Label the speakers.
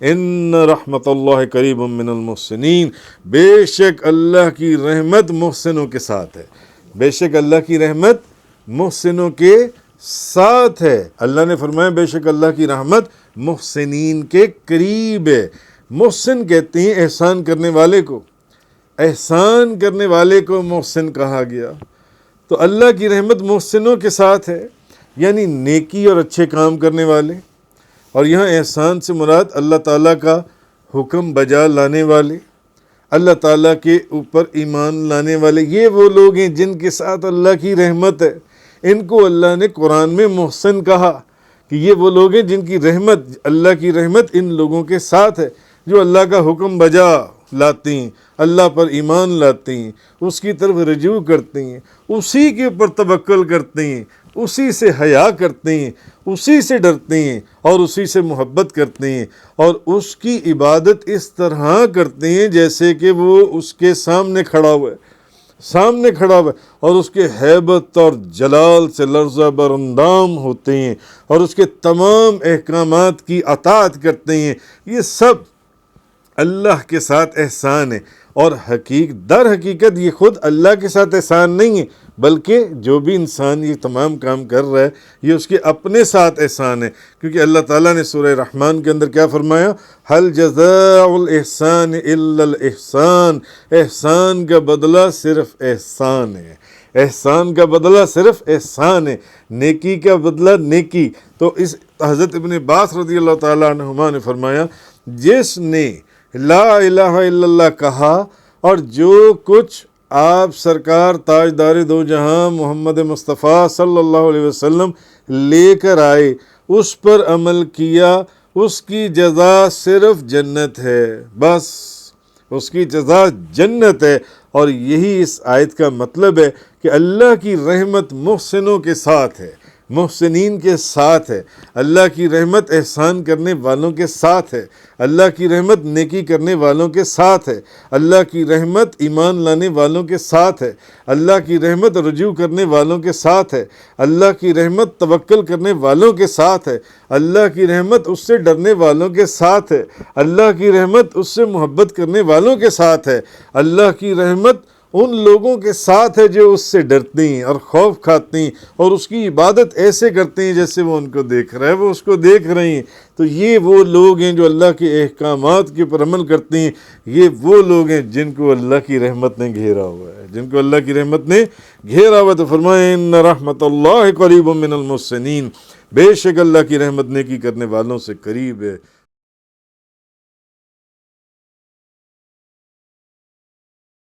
Speaker 1: ان رحمت اللہ قریب من المحسنین، بے شک اللہ کی رحمت محسنوں کے ساتھ ہے، بے شک اللہ کی رحمت محسنوں کے ساتھ ہے۔ اللہ نے فرمایا بے شک اللہ کی رحمت محسنین کے قریب ہے۔ محسن کہتے ہیں احسان کرنے والے کو، احسان کرنے والے کو محسن کہا گیا۔ تو اللہ کی رحمت محسنوں کے ساتھ ہے، یعنی نیکی اور اچھے کام کرنے والے، اور یہاں احسان سے مراد اللہ تعالیٰ کا حکم بجا لانے والے، اللہ تعالیٰ کے اوپر ایمان لانے والے، یہ وہ لوگ ہیں جن کے ساتھ اللہ کی رحمت ہے۔ ان کو اللہ نے قرآن میں محسن کہا کہ یہ وہ لوگ ہیں جن کی رحمت، اللہ کی رحمت ان لوگوں کے ساتھ ہے جو اللہ کا حکم بجا لاتے ہیں، اللہ پر ایمان لاتے ہیں، اس کی طرف رجوع کرتے ہیں، اسی کے اوپر توکل کرتے ہیں، اسی سے حیا کرتے ہیں، اسی سے ڈرتے ہیں اور اسی سے محبت کرتے ہیں، اور اس کی عبادت اس طرح کرتے ہیں جیسے کہ وہ اس کے سامنے کھڑا ہوا ہے، سامنے کھڑا ہوا ہے، اور اس کے ہیبت اور جلال سے لرزہ بر اندام ہوتے ہیں، اور اس کے تمام احکامات کی اطاعت کرتے ہیں۔ یہ سب اللہ کے ساتھ احسان ہے، اور در حقیقت یہ خود اللہ کے ساتھ احسان نہیں ہے، بلکہ جو بھی انسان یہ تمام کام کر رہا ہے یہ اس کے اپنے ساتھ احسان ہے، کیونکہ اللہ تعالیٰ نے سورہ رحمان کے اندر کیا فرمایا؟ هل جزاء الاحسان الا الاحسان، احسان کا بدلہ صرف احسان ہے، احسان کا بدلہ صرف احسان ہے، نیکی کا بدلہ نیکی۔ تو اس حضرت ابن عباس رضی اللہ تعالیٰ عنہما نے فرمایا جس نے لا الہ الا اللہ کہا اور جو کچھ آپ سرکار تاجدار دو جہاں محمد مصطفیٰ صلی اللہ علیہ وسلم لے کر آئے اس پر عمل کیا، اس کی جزا صرف جنت ہے، بس اس کی جزا جنت ہے۔ اور یہی اس آیت کا مطلب ہے کہ اللہ کی رحمت محسنوں کے ساتھ ہے، محسنین کے ساتھ ہے، اللہ کی رحمت احسان کرنے والوں کے ساتھ ہے، اللہ کی رحمت نیکی کرنے والوں کے ساتھ ہے، اللہ کی رحمت ایمان لانے والوں کے ساتھ ہے، اللہ کی رحمت رجوع کرنے والوں کے ساتھ ہے، اللہ کی رحمت توکل کرنے والوں کے ساتھ ہے، اللہ کی رحمت اس سے ڈرنے والوں کے ساتھ ہے، اللہ کی رحمت اس سے محبت کرنے والوں کے ساتھ ہے، اللہ کی رحمت ان لوگوں کے ساتھ ہے جو اس سے ڈرتے ہیں اور خوف کھاتے ہیں اور اس کی عبادت ایسے کرتے ہیں جیسے وہ ان کو دیکھ رہا ہے، وہ اس کو دیکھ رہے ہیں۔ تو یہ وہ لوگ ہیں جو اللہ کے احکامات کے پر عمل کرتے ہیں، یہ وہ لوگ ہیں جن کو اللہ کی رحمت نے گھیرا ہوا ہے، جن کو اللہ کی رحمت نے گھیرا ہوا ہے۔ تو فرمائے ان رحمت اللہ قریب من المحسنین، بے شک اللہ کی رحمت نیکی کرنے والوں سے قریب ہے۔